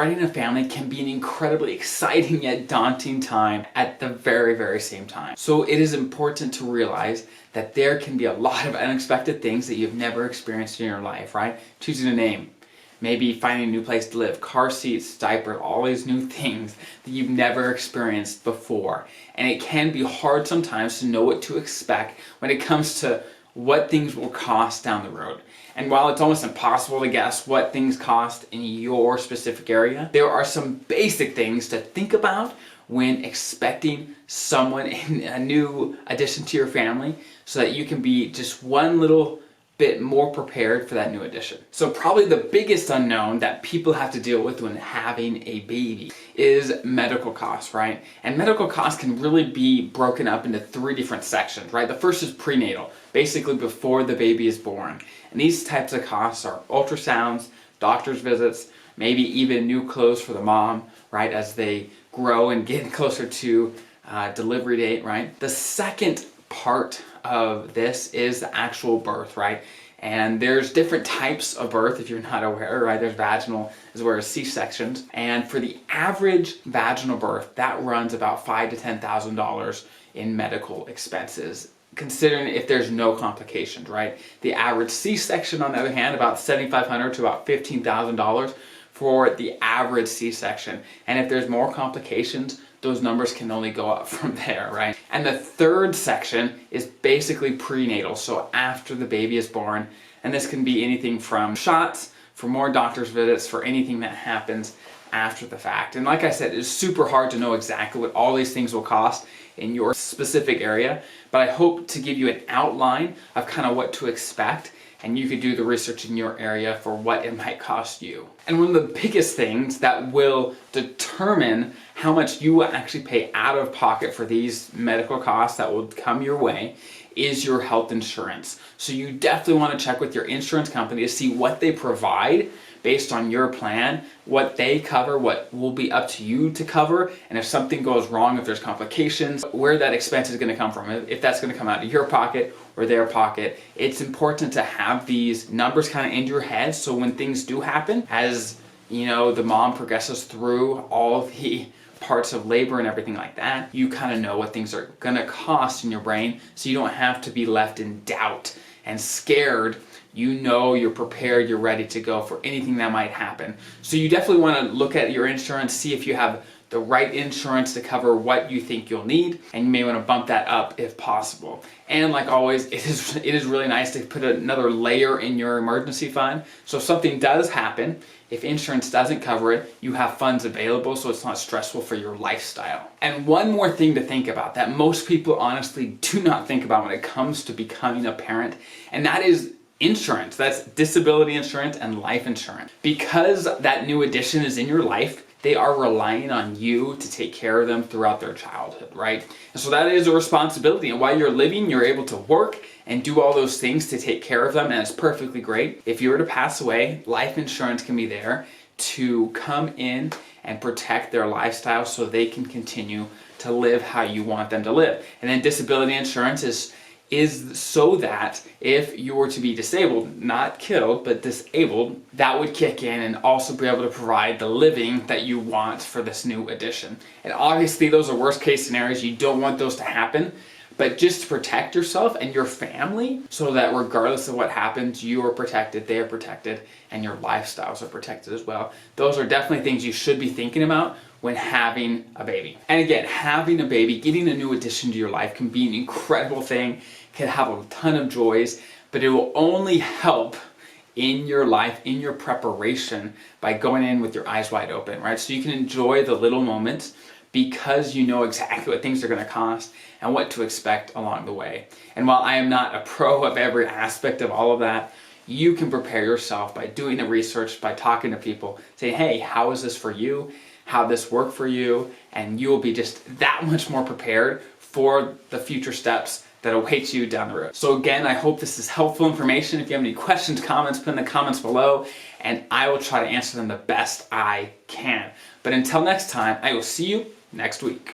starting a family can be an incredibly exciting yet daunting time at the very, very same time. So it is important to realize that there can be a lot of unexpected things that you've never experienced in your life, right? Choosing a name, maybe finding a new place to live, car seats, diapers, all these new things that you've never experienced before. And it can be hard sometimes to know what to expect when it comes to what things will cost down the road. And while it's almost impossible to guess what things cost in your specific area, there are some basic things to think about when expecting someone in a new addition to your family so that you can be just one little bit more prepared for that new addition. So probably the biggest unknown that people have to deal with when having a baby is medical costs, right? And medical costs can really be broken up into three different sections, right? The first is prenatal, basically before the baby is born. And these types of costs are ultrasounds, doctor's visits, maybe even new clothes for the mom, right? As they grow and get closer to delivery date, right? The second part of this is the actual birth, right? And there's different types of birth if you're not aware, right? There's vaginal as well as C-sections. And for the average vaginal birth, that runs about $5,000 to $10,000 in medical expenses, considering if there's no complications, right? The average C-section, on the other hand, about $7,500 to about $15,000 for the average C-section. And if there's more complications, those numbers can only go up from there, right? And the third section is basically prenatal, so after the baby is born. And this can be anything from shots, for more doctor's visits, for anything that happens after the fact. And like I said, it's super hard to know exactly what all these things will cost in your specific area, but I hope to give you an outline of kind of what to expect, and you could do the research in your area for what it might cost you. And one of the biggest things that will determine how much you will actually pay out of pocket for these medical costs that will come your way is your health insurance. So you definitely want to check with your insurance company to see what they provide based on your plan, what they cover, what will be up to you to cover, and if something goes wrong, if there's complications, where that expense is going to come from, if that's going to come out of your pocket or their pocket. It's important to have these numbers kind of in your head, so when things do happen, as you know, the mom progresses through all the parts of labor and everything like that, you kind of know what things are going to cost in your brain, so you don't have to be left in doubt and scared. You know you're prepared, you're ready to go for anything that might happen. So you definitely want to look at your insurance, see if you have the right insurance to cover what you think you'll need, and you may want to bump that up if possible. And like always, it is really nice to put another layer in your emergency fund. So if something does happen, if insurance doesn't cover it, you have funds available so it's not stressful for your lifestyle. And one more thing to think about that most people honestly do not think about when it comes to becoming a parent, and that is insurance. That's disability insurance and life insurance. Because that new addition is in your life, they are relying on you to take care of them throughout their childhood, right? And so that is a responsibility. And while you're living, you're able to work and do all those things to take care of them, and it's perfectly great. If you were to pass away, life insurance can be there to come in and protect their lifestyle so they can continue to live how you want them to live. And then disability insurance is so that if you were to be disabled, not killed, but disabled, that would kick in and also be able to provide the living that you want for this new addition. And obviously those are worst case scenarios. You don't want those to happen, but just to protect yourself and your family so that regardless of what happens, you are protected, they are protected, and your lifestyles are protected as well. Those are definitely things you should be thinking about when having a baby. And again, having a baby, getting a new addition to your life can be an incredible thing, can have a ton of joys, but it will only help in your life, in your preparation, by going in with your eyes wide open, right? So you can enjoy the little moments because you know exactly what things are going to cost and what to expect along the way. And while I am not a pro of every aspect of all of that, you can prepare yourself by doing the research, by talking to people, saying, hey, how is this for you? How this work for you? And you will be just that much more prepared for the future steps that awaits you down the road. So again, I hope this is helpful information. If you have any questions, comments, put in the comments below, and I will try to answer them the best I can. But until next time, I will see you next week.